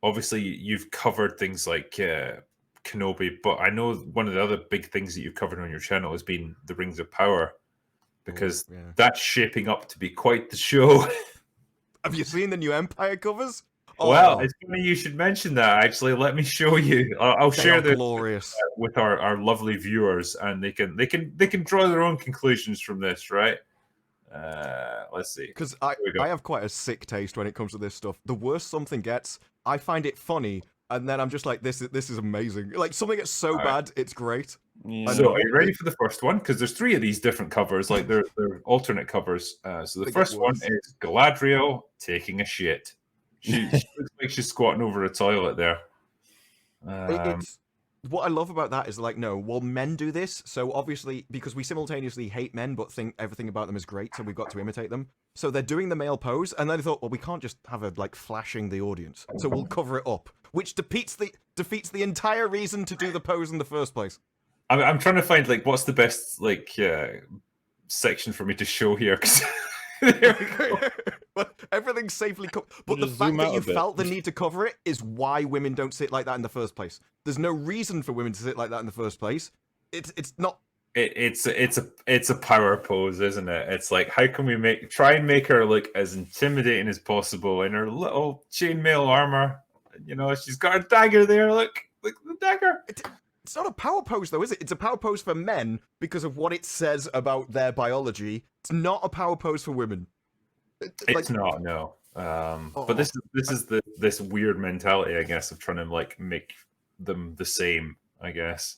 obviously you've covered things like Kenobi, but I know one of the other big things that you've covered on your channel has been the Rings of Power, because that's shaping up to be quite the show. Have you seen the new Empire covers? Well, it's funny you should mention that. Actually, let me show you. I'll share this glorious with our lovely viewers, and they can draw their own conclusions from this, right? Let's see. Because I have quite a sick taste when it comes to this stuff. The worse something gets, I find it funny, and then I'm just like, this is amazing. Like, something gets so bad, it's great. Yeah. So, are you ready for the first one? Because there's 3 of these different covers, like they're alternate covers. So the first one is Galadriel taking a shit. She looks like she's squatting over a toilet there. It's what I love about that is like, no, well, men do this, so obviously, because we simultaneously hate men but think everything about them is great, so we've got to imitate them. So they're doing the male pose, and then they thought, well, we can't just have a like flashing the audience, so we'll cover it up, which defeats the entire reason to do the pose in the first place. I'm trying to find like what's the best like section for me to show here. There we go. But everything's safely covered. But the fact that you felt the need to cover it is why women don't sit like that in the first place. There's no reason for women to sit like that in the first place. It's not. It's a power pose, isn't it? It's like, how can we try and make her look as intimidating as possible in her little chainmail armor? You know, she's got a dagger there. Look the dagger. It's not a power pose, though, is it? It's a power pose for men because of what it says about their biology. It's not a power pose for women. It's not, no. But this is this weird mentality, I guess, of trying to like make them the same, I guess.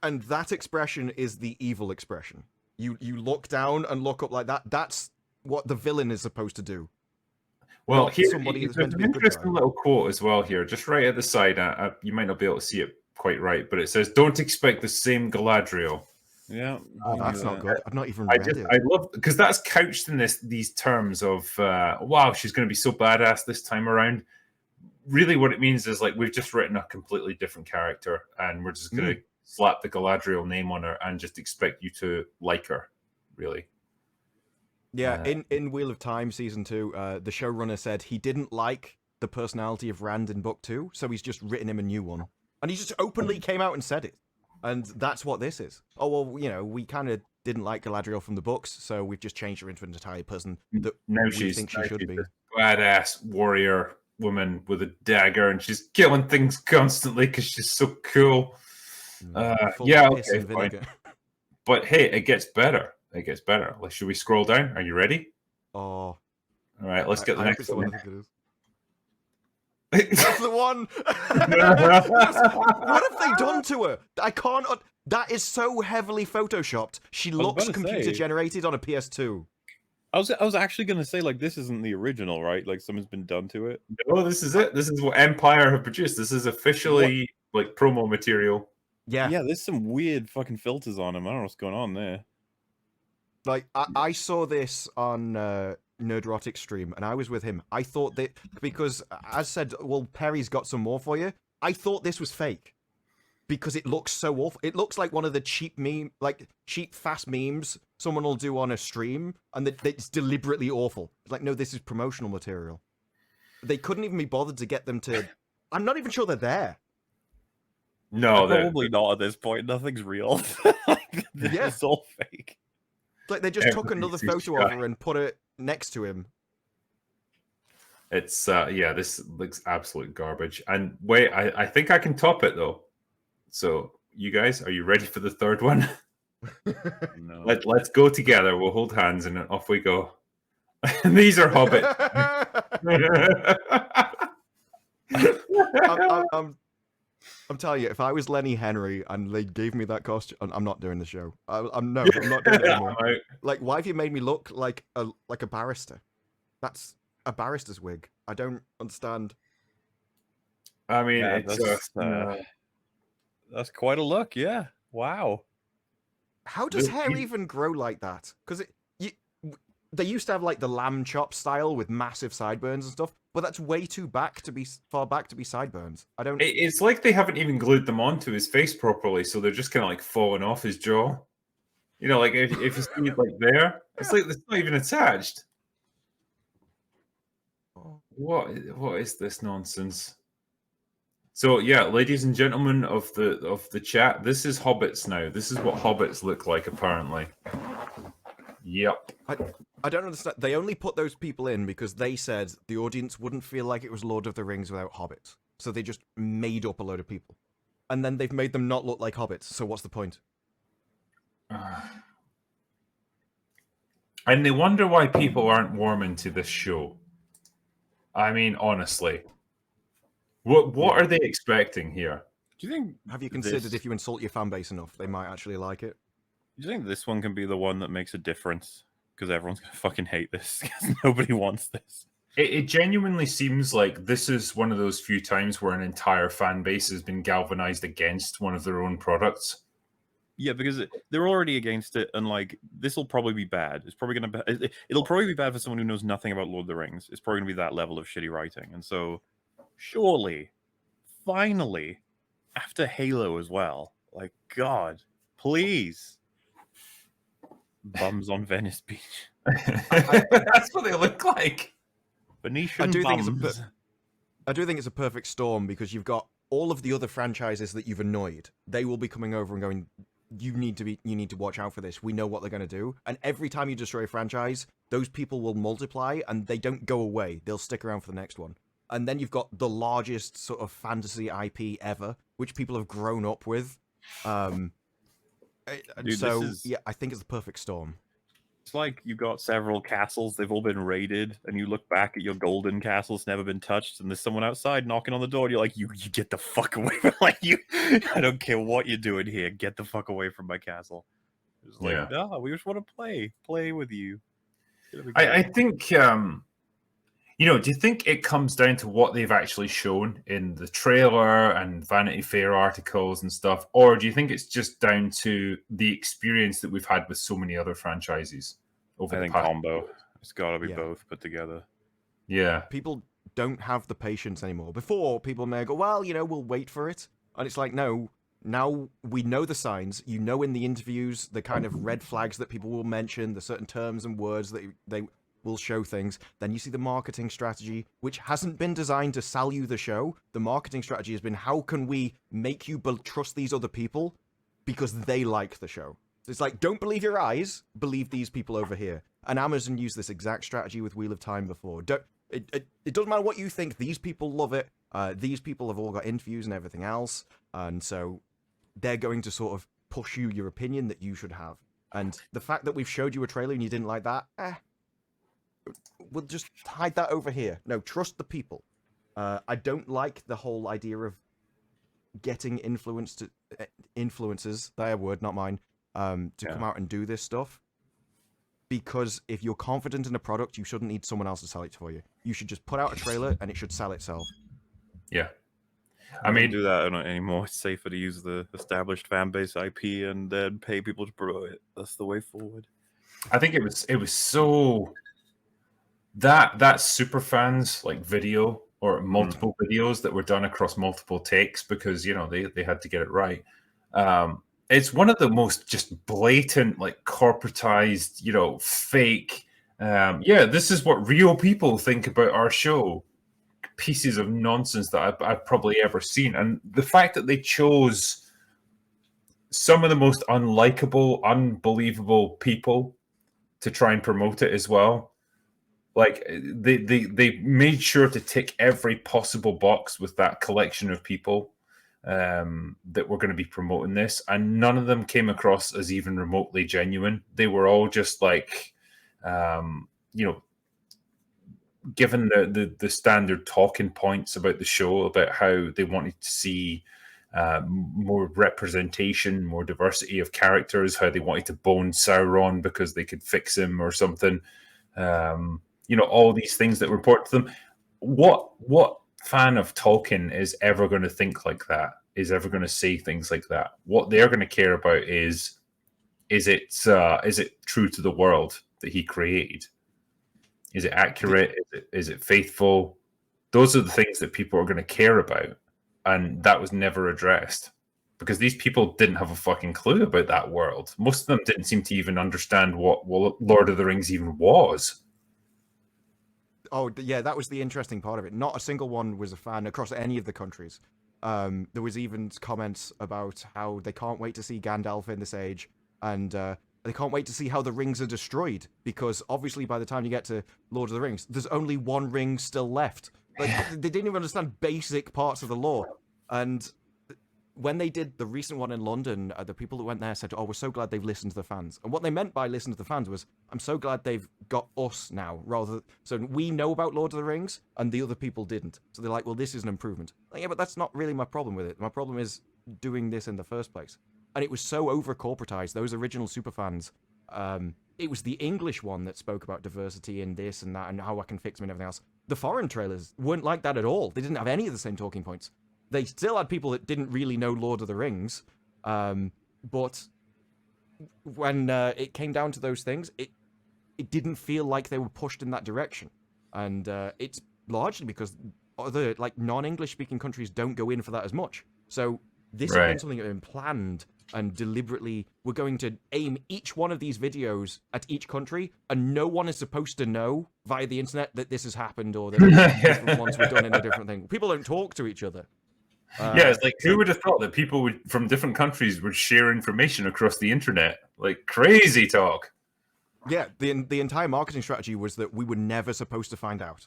And that expression is the evil expression. You look down and look up like that. That's what the villain is supposed to do. Well, here's an interesting little quote as well here, just right at the side. You might not be able to see it quite right, but it says, "Don't expect the same Galadriel." Yeah, that's not good. I've not even read it. I love, because that's couched in these terms of wow, she's going to be so badass this time around. Really, what it means is like we've just written a completely different character, and we're just going to slap the Galadriel name on her and just expect you to like her. Really. Yeah, in Wheel of Time season 2, the showrunner said he didn't like the personality of Rand in book 2, so he's just written him a new one, and he just openly came out and said it. And that's what this is. Oh, well, you know, we kind of didn't like Galadriel from the books, so we've just changed her into an entire person that we think she should be. A badass warrior woman with a dagger, and she's killing things constantly because she's so cool. Yeah, okay, fine. But hey, it gets better. It gets better. Should we scroll down? Are you ready? Oh. All right, let's get the next one. That's the one. What have they done to her? I can't. That is so heavily photoshopped. She looks computer generated on a PS2. I was actually gonna say, like, this isn't the original, right? Like, something's been done to it. No, this is it. This is what Empire have produced. This is officially like promo material. Yeah, there's some weird fucking filters on him. I don't know what's going on there. Like, I saw this on Nerdrotic stream, and I was with him. I thought that, because, as said, well, Perry's got some more for you. I thought this was fake, because it looks so awful. It looks like one of the cheap fast memes someone will do on a stream, and it's deliberately awful. Like, no, this is promotional material. They couldn't even be bothered to get them to... I'm not even sure they're there. No, they're probably not at this point. Nothing's real. It's all fake. Like, they just took another photo of her and put it next to him. It's yeah, this looks absolute garbage. And wait, I think I can top it though. So you guys, are you ready for the third one? No. Let's go together. We'll hold hands and off we go. These are hobbits. I'm telling you, if I was Lenny Henry and they gave me that costume, I'm not doing the show. I'm not doing it anymore. Like, why have you made me look like a barrister? That's a barrister's wig. I don't understand. I mean, that's quite a look. Yeah. Wow. How does hair even grow like that? Because they used to have like the lamb chop style with massive sideburns and stuff, but that's way too far back to be sideburns. I don't. It's like they haven't even glued them onto his face properly, so they're just kind of like falling off his jaw. You know, like if you see it like there, it's like it's not even attached. What is this nonsense? So yeah, ladies and gentlemen of the chat, this is hobbits now. This is what hobbits look like apparently. Yep. I don't understand. They only put those people in because they said the audience wouldn't feel like it was Lord of the Rings without hobbits. So they just made up a load of people. And then they've made them not look like hobbits. So what's the point? And they wonder why people aren't warming to this show. I mean, honestly. What are they expecting here? Do you think? Have you considered if you insult your fan base enough, they might actually like it? Do you think this one can be the one that makes a difference? Because everyone's gonna fucking hate this. Because nobody wants this. It genuinely seems like this is one of those few times where an entire fan base has been galvanized against one of their own products. Yeah, because they're already against it, and like this will probably be bad. It's probably gonna be. It'll probably be bad for someone who knows nothing about Lord of the Rings. It's probably gonna be that level of shitty writing, and so surely, finally, after Halo as well, like God, please, bums on Venice Beach, That's what they look like. Venetian bums. I do think it's a perfect storm because you've got all of the other franchises that you've annoyed. They will be coming over and going, you need to watch out for this. We know what they're going to do. And every time you destroy a franchise, those people will multiply and they don't go away. They'll stick around for the next one. And then you've got the largest sort of fantasy IP ever, which people have grown up with. Dude, so yeah, I think it's the perfect storm. It's like you've got several castles, they've all been raided, and you look back at your golden castle, it's never been touched, and there's someone outside knocking on the door, and you're like, you get the fuck away from I don't care what you're doing here, get the fuck away from my castle. It's like, no, we just want to play with you. I think, do you think it comes down to what they've actually shown in the trailer and Vanity Fair articles and stuff, or do you think it's just down to the experience that we've had with so many other franchises over the past combo? It's got to be both put together. Yeah. People don't have the patience anymore. Before, people may go, well, we'll wait for it. And it's like, no, now we know the signs. You know in the interviews, the kind of red flags that people will mention, the certain terms and words that they will show things. Then you see the marketing strategy, which hasn't been designed to sell you the show. The marketing strategy has been, how can we make you trust these other people because they like the show? So it's like, don't believe your eyes, believe these people over here. And Amazon used this exact strategy with Wheel of Time before. It doesn't matter what you think. These people love it. These people have all got interviews and everything else. And so they're going to sort of push you your opinion that you should have. And the fact that we've showed you a trailer and you didn't like that, we'll just hide that over here. No, trust the people. I don't like the whole idea of getting influencers, their word, not mine, to come out and do this stuff. Because if you're confident in a product, you shouldn't need someone else to sell it for you. You should just put out a trailer and it should sell itself. Yeah. I mean, do that anymore. It's safer to use the established fan base IP and then pay people to promote it. That's the way forward. I think it was so that super fans like video or multiple videos that were done across multiple takes because they had to get it right. It's one of the most just blatant, like corporatized, fake. This is what real people think about our show. Pieces of nonsense that I've probably ever seen, and the fact that they chose some of the most unlikable, unbelievable people to try and promote it as well. Like they made sure to tick every possible box with that collection of people that were going to be promoting this, and none of them came across as even remotely genuine. They were all just like, given the standard talking points about the show, about how they wanted to see more representation, more diversity of characters, how they wanted to bone Sauron because they could fix him or something. All these things that were important to them. What fan of Tolkien is ever going to think like that? Is ever going to say things like that? What they're going to care about is it true to the world that he created? Is it accurate? Is it faithful? Those are the things that people are going to care about, and that was never addressed because these people didn't have a fucking clue about that world. Most of them didn't seem to even understand what Lord of the Rings even was. Oh, yeah, that was the interesting part of it. Not a single one was a fan across any of the countries. There was even comments about how they can't wait to see Gandalf in this age, and they can't wait to see how the rings are destroyed, because obviously by the time you get to Lord of the Rings, there's only one ring still left. Like, they didn't even understand basic parts of the lore. And when they did the recent one in London, the people that went there said, "Oh, we're so glad they've listened to the fans." And what they meant by listen to the fans was, "I'm so glad they've got us now, rather so we know about Lord of the Rings and the other people didn't." So they're like, "Well, this is an improvement." Like, yeah, but that's not really my problem with it. My problem is doing this in the first place. And it was so over corporatized. Those original superfans, it was the English one that spoke about diversity and this and that and how I can fix them and everything else. The foreign trailers weren't like that at all. They didn't have any of the same talking points. They still had people that didn't really know Lord of the Rings, but when it came down to those things, it didn't feel like they were pushed in that direction, and it's largely because other like non-English speaking countries don't go in for that as much. So this has been something that has been planned and deliberately. We're going to aim each one of these videos at each country, and no one is supposed to know via the internet that this has happened or that different ones were done in a different thing. People don't talk to each other. Yeah, it's like, who would have thought that people from different countries would share information across the internet? Like, crazy talk. Yeah, the entire marketing strategy was that we were never supposed to find out,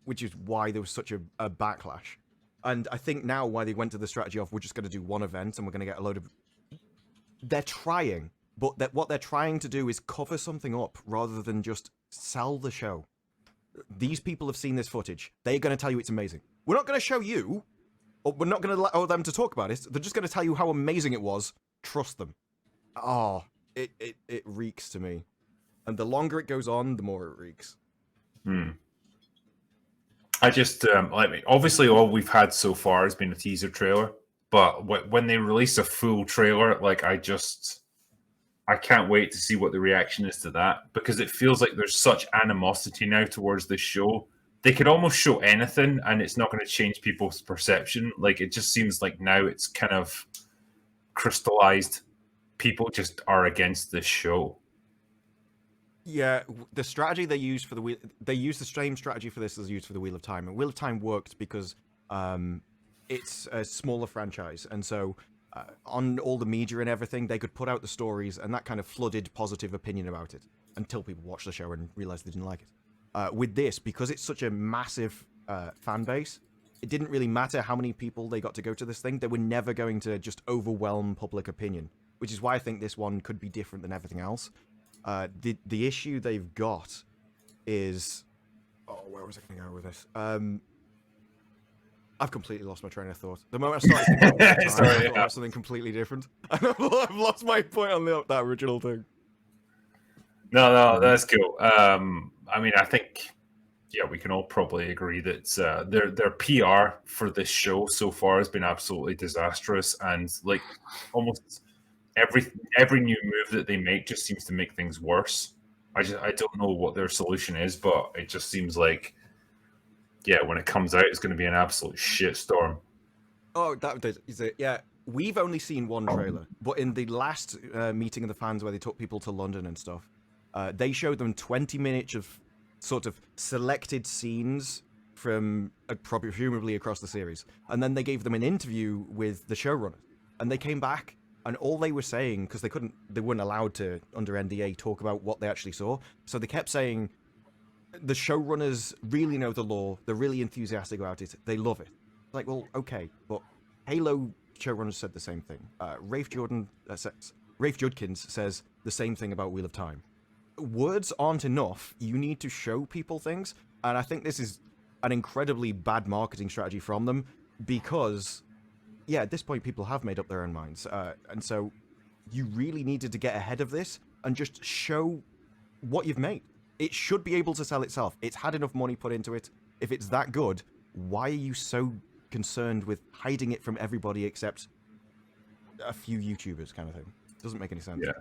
which is why there was such a backlash. And I think now why they went to the strategy of, we're just going to do one event and we're going to get a load of... They're trying, but what they're trying to do is cover something up rather than just sell the show. These people have seen this footage. They're going to tell you it's amazing. We're not going to show you... Or we're not going to allow them to talk about it. They're just going to tell you how amazing it was. Trust them. Oh, it reeks to me. And the longer it goes on, the more it reeks. I just, obviously all we've had so far has been a teaser trailer. But when they release a full trailer, like, I can't wait to see what the reaction is to that. Because it feels like there's such animosity now towards this show. They could almost show anything and it's not going to change people's perception. Like, it just seems like now it's kind of crystallized. People just are against this show. Yeah, the strategy they used for they used the same strategy for this as used for the Wheel of Time. And Wheel of Time worked because it's a smaller franchise. And so on all the media and everything, they could put out the stories, and that kind of flooded positive opinion about it until people watched the show and realized they didn't like it. With this, because it's such a massive fan base, it didn't really matter how many people they got to go to this thing. They were never going to just overwhelm public opinion, which is why I think this one could be different than everything else. The issue they've got is... Oh, where was I going to go with this? I've completely lost my train of thought. The moment I started thinking about I thought about something completely different. I've lost my point on that original thing. No, that's cool. I mean, I think, yeah, we can all probably agree that their PR for this show so far has been absolutely disastrous, and like almost every new move that they make just seems to make things worse. I don't know what their solution is, but it just seems like, yeah, when it comes out, it's going to be an absolute shitstorm. Oh, that is it. Yeah, we've only seen one trailer, but in the last meeting of the fans where they took people to London and stuff, they showed them 20 minutes of sort of selected scenes from presumably across the series. And then they gave them an interview with the showrunner. And they came back, and all they were saying, because they weren't allowed to, under NDA, talk about what they actually saw. So they kept saying, the showrunners really know the lore, they're really enthusiastic about it, they love it. Like, well, okay, but Halo showrunners said the same thing. Rafe Judkins says the same thing about Wheel of Time. Words aren't enough. You need to show people things, and I think this is an incredibly bad marketing strategy from them, because, yeah, at this point people have made up their own minds, and so you really needed to get ahead of this and just show what you've made. It should be able to sell itself. It's had enough money put into it. If it's that good, why are you so concerned with hiding it from everybody except a few YouTubers, kind of thing? Doesn't make any sense. Yeah.